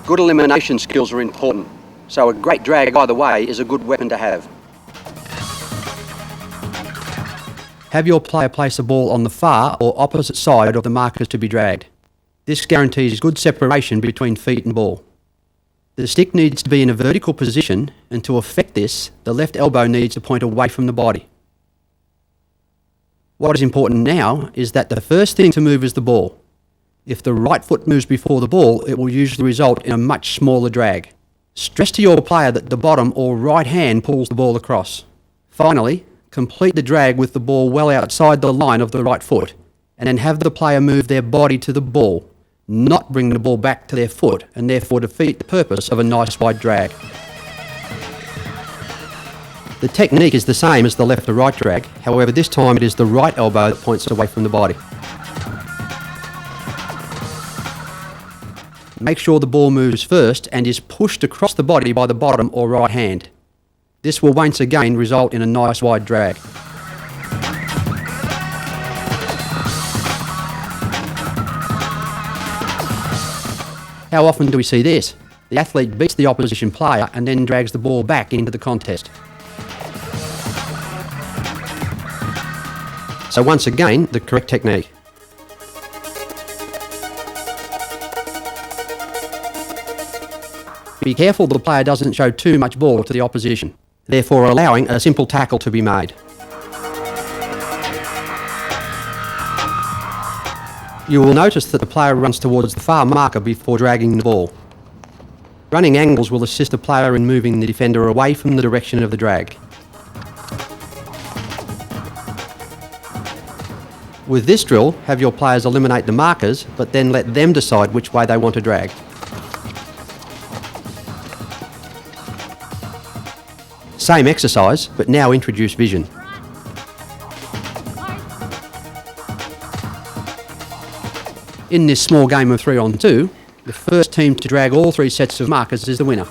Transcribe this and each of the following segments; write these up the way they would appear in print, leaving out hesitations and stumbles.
Good elimination skills are important, so a great drag either way is a good weapon to have. Have your player place a ball on the far or opposite side of the markers to be dragged. This guarantees good separation between feet and ball. The stick needs to be in a vertical position, and to effect this, the left elbow needs to point away from the body. What is important now is that the first thing to move is the ball. If the right foot moves before the ball, it will usually result in a much smaller drag. Stress to your player that the bottom or right hand pulls the ball across. Finally, complete the drag with the ball well outside the line of the right foot, and then have the player move their body to the ball, not bring the ball back to their foot, and therefore defeat the purpose of a nice wide drag. The technique is the same as the left or right drag, however this time it is the right elbow that points away from the body. Make sure the ball moves first and is pushed across the body by the bottom or right hand. This will once again result in a nice wide drag. How often do we see this? The athlete beats the opposition player and then drags the ball back into the contest. So once again, the correct technique. Be careful the player doesn't show too much ball to the opposition, therefore allowing a simple tackle to be made. You will notice that the player runs towards the far marker before dragging the ball. Running angles will assist the player in moving the defender away from the direction of the drag. With this drill, have your players eliminate the markers, but then let them decide which way they want to drag. Same exercise, but now introduce vision. In this small game of 3-on-2, the first team to drag all 3 sets of markers is the winner.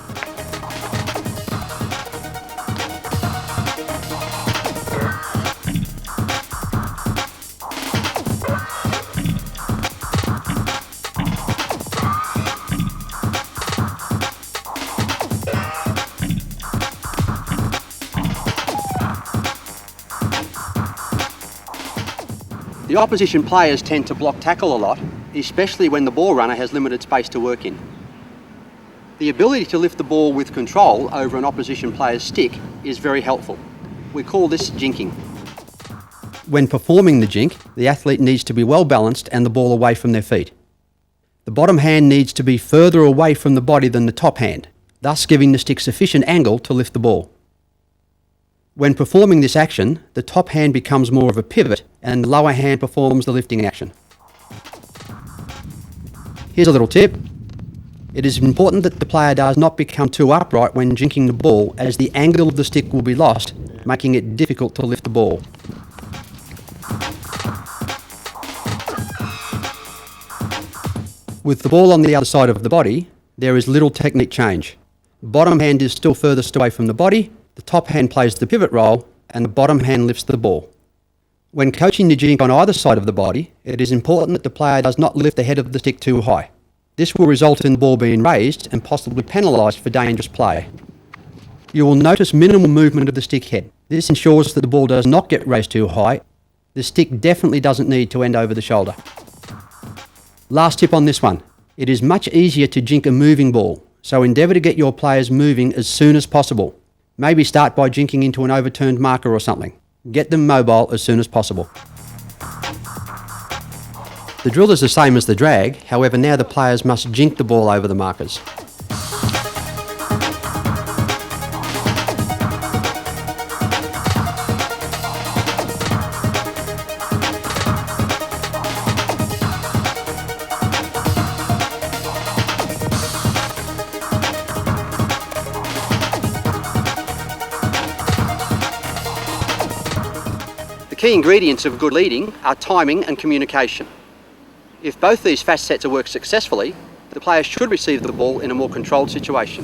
The opposition players tend to block tackle a lot, especially when the ball runner has limited space to work in. The ability to lift the ball with control over an opposition player's stick is very helpful. We call this jinking. When performing the jink, the athlete needs to be well balanced and the ball away from their feet. The bottom hand needs to be further away from the body than the top hand, thus giving the stick sufficient angle to lift the ball. When performing this action, the top hand becomes more of a pivot and the lower hand performs the lifting action. Here's a little tip. It is important that the player does not become too upright when jinking the ball, as the angle of the stick will be lost, making it difficult to lift the ball. With the ball on the other side of the body, there is little technique change. The bottom hand is still furthest away from the body, the top hand plays the pivot role, and the bottom hand lifts the ball. When coaching the jink on either side of the body, it is important that the player does not lift the head of the stick too high. This will result in the ball being raised and possibly penalised for dangerous play. You will notice minimal movement of the stick head. This ensures that the ball does not get raised too high. The stick definitely doesn't need to end over the shoulder. Last tip on this one. It is much easier to jink a moving ball, so endeavour to get your players moving as soon as possible. Maybe start by jinking into an overturned marker or something. Get them mobile as soon as possible. The drill is the same as the drag, however now the players must jink the ball over the markers. The key ingredients of good leading are timing and communication. If both these facets are worked successfully, the player should receive the ball in a more controlled situation.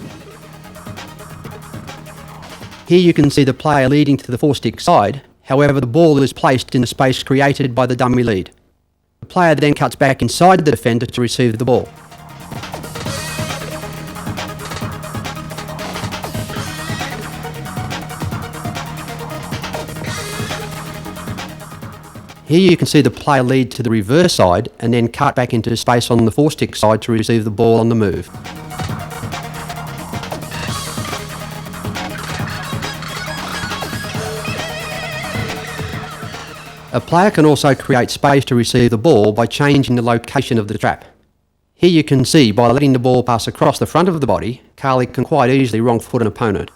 Here you can see the player leading to the four-stick side, however the ball is placed in the space created by the dummy lead. The player then cuts back inside the defender to receive the ball. Here you can see the player lead to the reverse side and then cut back into space on the four-stick side to receive the ball on the move. A player can also create space to receive the ball by changing the location of the trap. Here you can see by letting the ball pass across the front of the body, Carly can quite easily wrong-foot an opponent.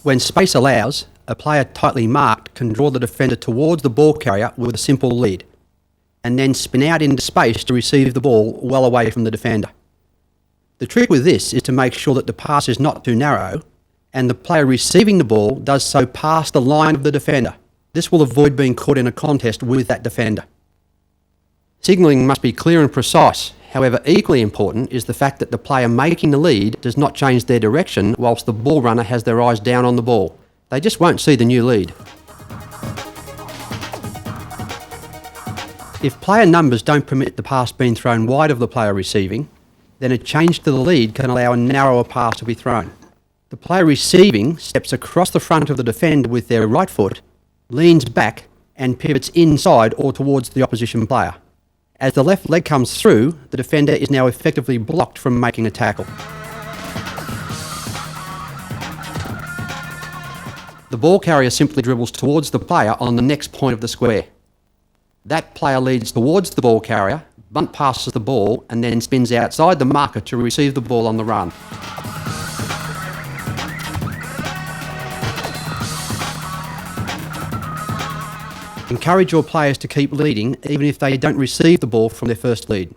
When space allows, a player tightly marked can draw the defender towards the ball carrier with a simple lead, and then spin out into space to receive the ball well away from the defender. The trick with this is to make sure that the pass is not too narrow, and the player receiving the ball does so past the line of the defender. This will avoid being caught in a contest with that defender. Signalling must be clear and precise. However, equally important is the fact that the player making the lead does not change their direction whilst the ball runner has their eyes down on the ball. They just won't see the new lead. If player numbers don't permit the pass being thrown wide of the player receiving, then a change to the lead can allow a narrower pass to be thrown. The player receiving steps across the front of the defender with their right foot, leans back and pivots inside or towards the opposition player. As the left leg comes through, the defender is now effectively blocked from making a tackle. The ball carrier simply dribbles towards the player on the next point of the square. That player leads towards the ball carrier, bunt passes the ball, and then spins outside the marker to receive the ball on the run. Encourage your players to keep leading even if they don't receive the ball from their first lead.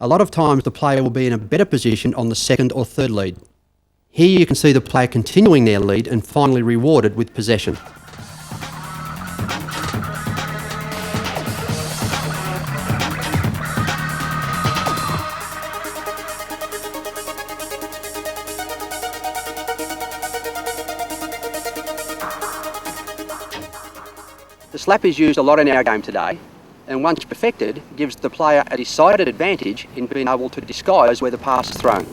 A lot of times the player will be in a better position on the second or third lead. Here you can see the player continuing their lead and finally rewarded with possession. The slap is used a lot in our game today, and once perfected, gives the player a decided advantage in being able to disguise where the pass is thrown.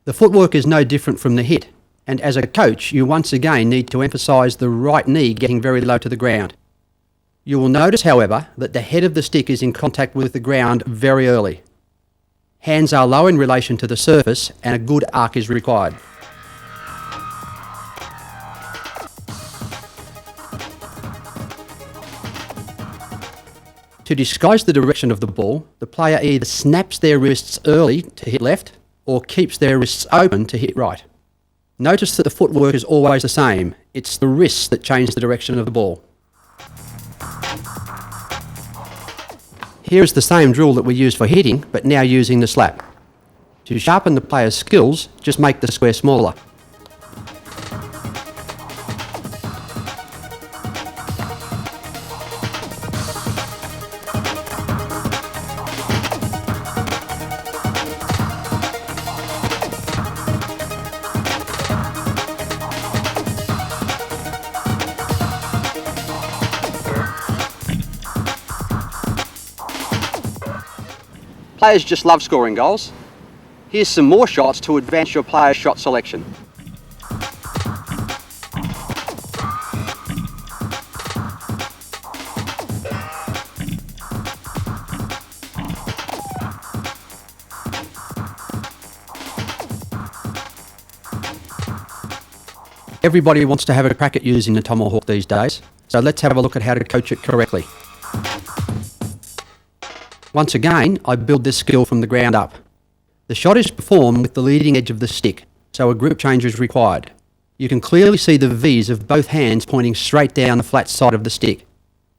The footwork is no different from the hit, and as a coach you once again need to emphasise the right knee getting very low to the ground. You will notice, however, that the head of the stick is in contact with the ground very early. Hands are low in relation to the surface and a good arc is required. To disguise the direction of the ball, the player either snaps their wrists early to hit left or keeps their wrists open to hit right. Notice that the footwork is always the same. It's the wrists that change the direction of the ball. Here is the same drill that we used for hitting, but now using the slap. To sharpen the player's skills, just make the square smaller. Players just love scoring goals. Here's some more shots to advance your player's shot selection. Everybody wants to have a crack at using the tomahawk these days, so let's have a look at how to coach it correctly. Once again, I build this skill from the ground up. The shot is performed with the leading edge of the stick, so a grip change is required. You can clearly see the V's of both hands pointing straight down the flat side of the stick.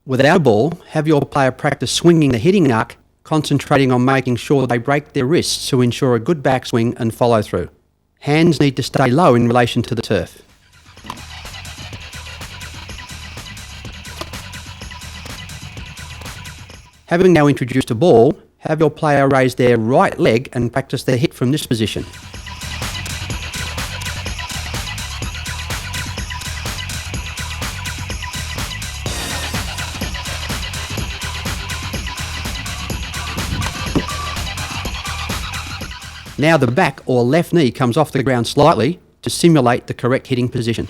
Without a ball, have your player practice swinging the hitting arc, concentrating on making sure they break their wrists to ensure a good backswing and follow through. Hands need to stay low in relation to the turf. Having now introduced a ball, have your player raise their right leg and practice their hit from this position. Now the back or left knee comes off the ground slightly to simulate the correct hitting position.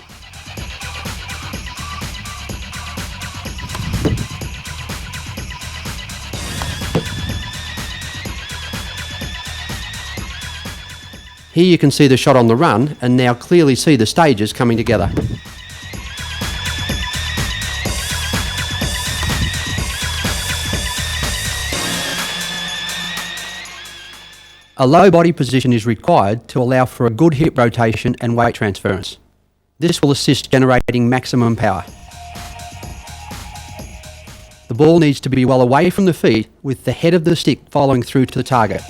Here you can see the shot on the run and now clearly see the stages coming together. A low body position is required to allow for a good hip rotation and weight transference. This will assist generating maximum power. The ball needs to be well away from the feet with the head of the stick following through to the target.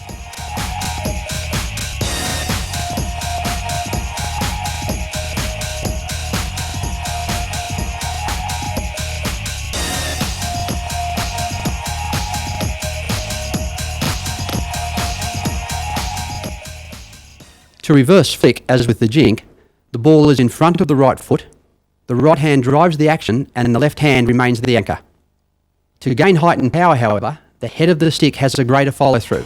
To reverse flick, as with the jink, the ball is in front of the right foot, the right hand drives the action and the left hand remains the anchor. To gain height and power, however, the head of the stick has a greater follow-through.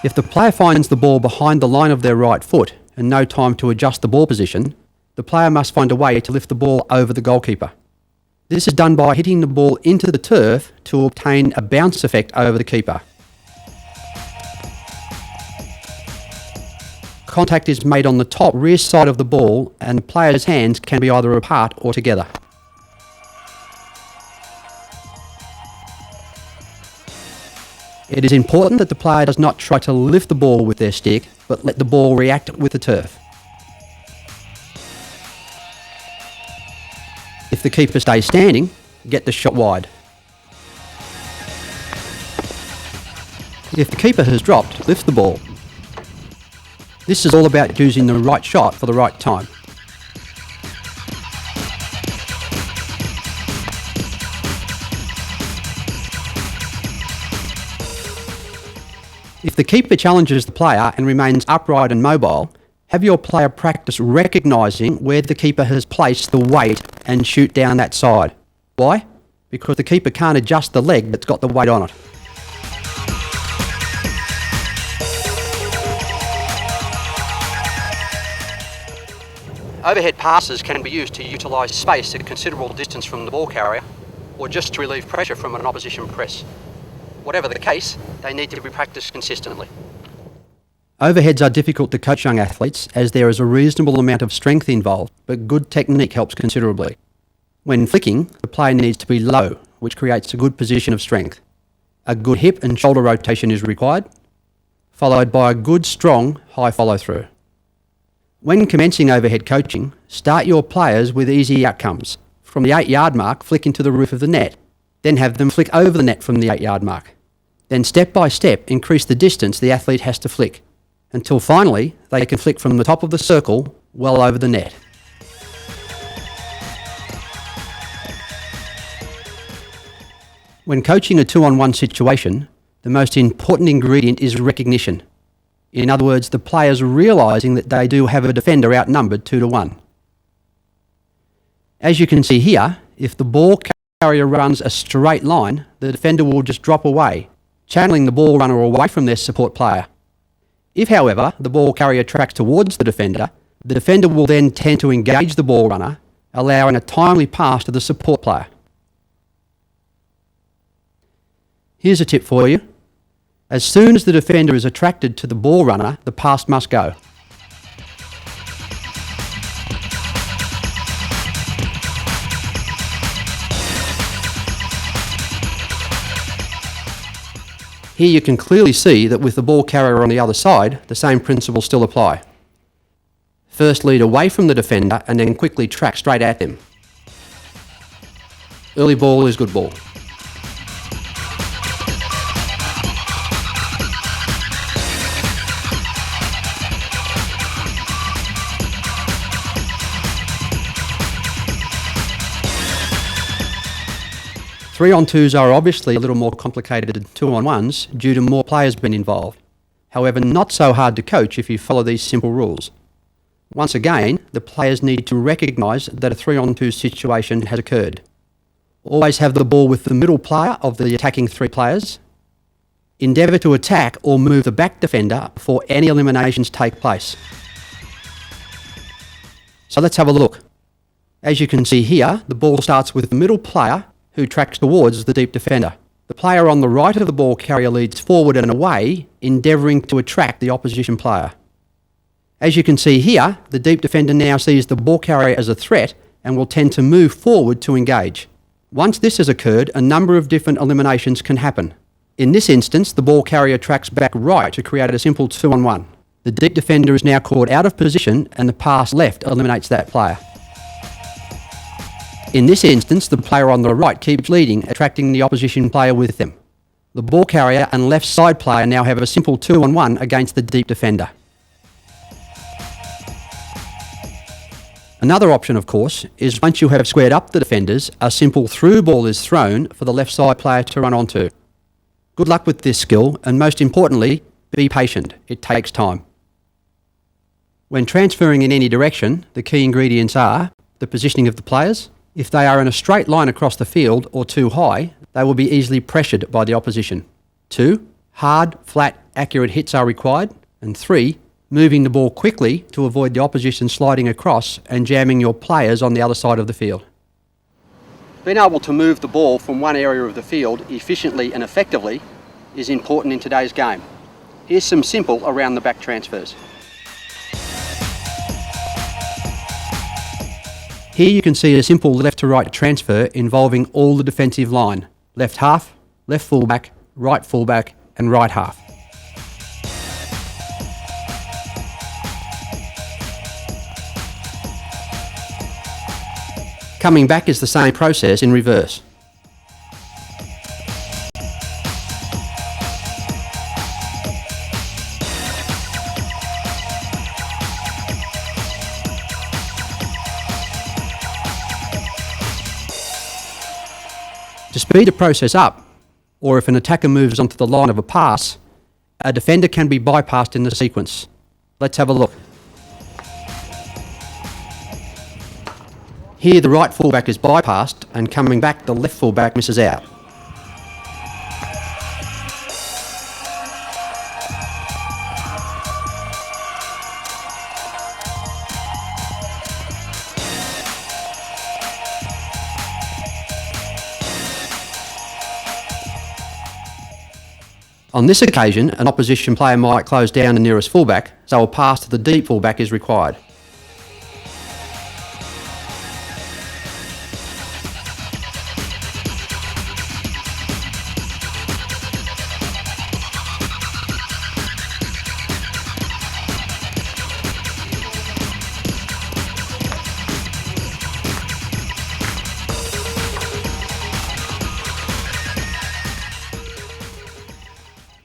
If the player finds the ball behind the line of their right foot and no time to adjust the ball position, the player must find a way to lift the ball over the goalkeeper. This is done by hitting the ball into the turf to obtain a bounce effect over the keeper. Contact is made on the top rear side of the ball and the player's hands can be either apart or together. It is important that the player does not try to lift the ball with their stick, but let the ball react with the turf. If the keeper stays standing, get the shot wide. If the keeper has dropped, lift the ball. This is all about choosing the right shot for the right time. If the keeper challenges the player and remains upright and mobile, have your player practice recognising where the keeper has placed the weight and shoot down that side. Why? Because the keeper can't adjust the leg that's got the weight on it. Overhead passes can be used to utilise space at a considerable distance from the ball carrier, or just to relieve pressure from an opposition press. Whatever the case, they need to be practiced consistently. Overheads are difficult to coach young athletes as there is a reasonable amount of strength involved, but good technique helps considerably. When flicking, the player needs to be low, which creates a good position of strength. A good hip and shoulder rotation is required, followed by a good, strong, high follow-through. When commencing overhead coaching, start your players with easy outcomes. From the 8-yard mark, flick into the roof of the net, then have them flick over the net from the 8-yard mark. Then step by step, increase the distance the athlete has to flick, until finally they can flick from the top of the circle well over the net. When coaching a 2-on-1 situation, the most important ingredient is recognition. In other words, the players realising that they do have a defender outnumbered 2-1. As you can see here, if the ball carrier runs a straight line, the defender will just drop away, channeling the ball runner away from their support player. If, however, the ball carrier tracks towards the defender will then tend to engage the ball runner, allowing a timely pass to the support player. Here's a tip for you. As soon as the defender is attracted to the ball runner, the pass must go. Here you can clearly see that with the ball carrier on the other side, the same principles still apply. First lead away from the defender and then quickly track straight at them. Early ball is good ball. Three-on-twos are obviously a little more complicated than 2-on-ones due to more players being involved. However, not so hard to coach if you follow these simple rules. Once again, the players need to recognise that a 3-on-2 situation has occurred. Always have the ball with the middle player of the attacking 3 players. Endeavour to attack or move the back defender before any eliminations take place. So let's have a look. As you can see here, the ball starts with the middle player who tracks towards the deep defender. The player on the right of the ball carrier leads forward and away, endeavouring to attract the opposition player. As you can see here, the deep defender now sees the ball carrier as a threat and will tend to move forward to engage. Once this has occurred, a number of different eliminations can happen. In this instance, the ball carrier tracks back right to create a simple 2-on-1. The deep defender is now caught out of position and the pass left eliminates that player. In this instance, the player on the right keeps leading, attracting the opposition player with them. The ball carrier and left side player now have a simple 2-on-1 against the deep defender. Another option, of course, is once you have squared up the defenders, a simple through ball is thrown for the left side player to run onto. Good luck with this skill, and most importantly, be patient. It takes time. When transferring in any direction, the key ingredients are the positioning of the players. If they are in a straight line across the field or too high, they will be easily pressured by the opposition. 2. Hard, flat, accurate hits are required. And 3. Moving the ball quickly to avoid the opposition sliding across and jamming your players on the other side of the field. Being able to move the ball from one area of the field efficiently and effectively is important in today's game. Here's some simple around the back transfers. Here you can see a simple left to right transfer involving all the defensive line: left half, left fullback, and right half. Coming back is the same process in reverse. To speed the process up, or if an attacker moves onto the line of a pass, a defender can be bypassed in the sequence. Let's have a look. Here the right fullback is bypassed, and coming back the left fullback misses out. On this occasion, an opposition player might close down the nearest fullback, so a pass to the deep fullback is required.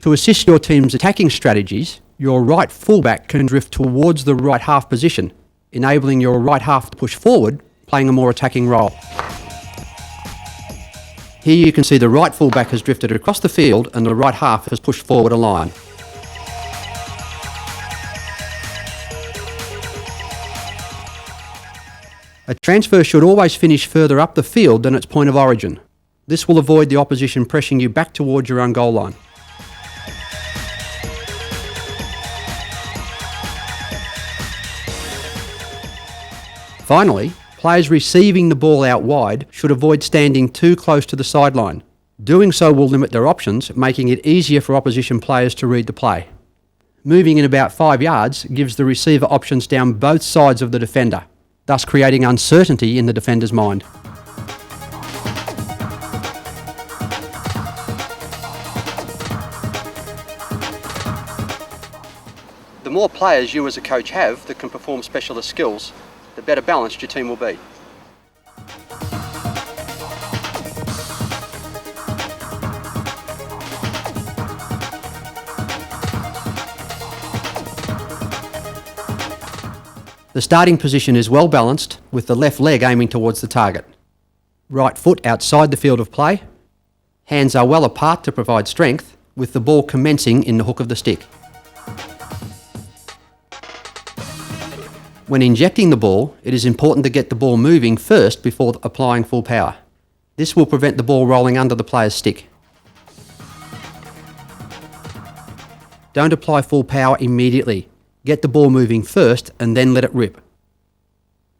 To assist your team's attacking strategies, your right fullback can drift towards the right half position, enabling your right half to push forward, playing a more attacking role. Here you can see the right fullback has drifted across the field and the right half has pushed forward a line. A transfer should always finish further up the field than its point of origin. This will avoid the opposition pressing you back towards your own goal line. Finally, players receiving the ball out wide should avoid standing too close to the sideline. Doing so will limit their options, making it easier for opposition players to read the play. Moving in about 5 yards gives the receiver options down both sides of the defender, thus creating uncertainty in the defender's mind. The more players you as a coach have that can perform specialist skills, the better balanced your team will be. The starting position is well balanced, with the left leg aiming towards the target. Right foot outside the field of play. Hands are well apart to provide strength, with the ball commencing in the hook of the stick. When injecting the ball, it is important to get the ball moving first before applying full power. This will prevent the ball rolling under the player's stick. Don't apply full power immediately. Get the ball moving first and then let it rip.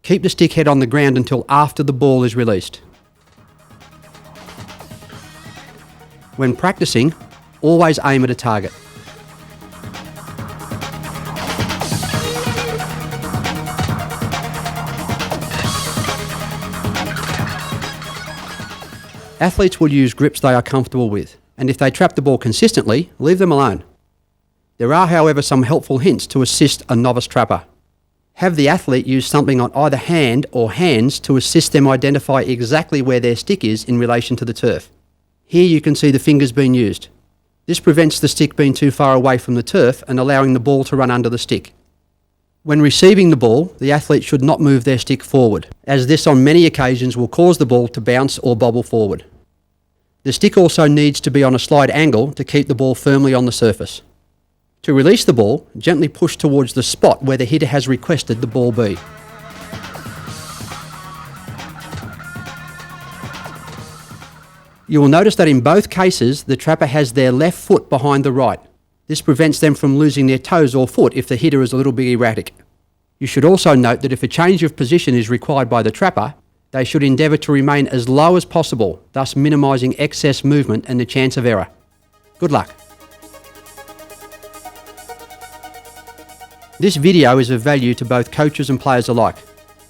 Keep the stick head on the ground until after the ball is released. When practicing, always aim at a target. Athletes will use grips they are comfortable with, and if they trap the ball consistently, leave them alone. There are, however, some helpful hints to assist a novice trapper. Have the athlete use something on either hand or hands to assist them identify exactly where their stick is in relation to the turf. Here you can see the fingers being used. This prevents the stick being too far away from the turf and allowing the ball to run under the stick. When receiving the ball, the athlete should not move their stick forward, as this on many occasions will cause the ball to bounce or bobble forward. The stick also needs to be on a slight angle to keep the ball firmly on the surface. To release the ball, gently push towards the spot where the hitter has requested the ball be. You will notice that in both cases, the trapper has their left foot behind the right. This prevents them from losing their toes or foot if the hitter is a little bit erratic. You should also note that if a change of position is required by the trapper, they should endeavour to remain as low as possible, thus minimising excess movement and the chance of error. Good luck. This video is of value to both coaches and players alike.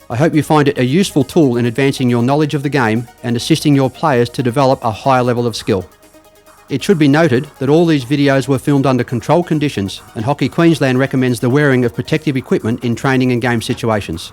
I hope you find it a useful tool in advancing your knowledge of the game and assisting your players to develop a higher level of skill. It should be noted that all these videos were filmed under controlled conditions, and Hockey Queensland recommends the wearing of protective equipment in training and game situations.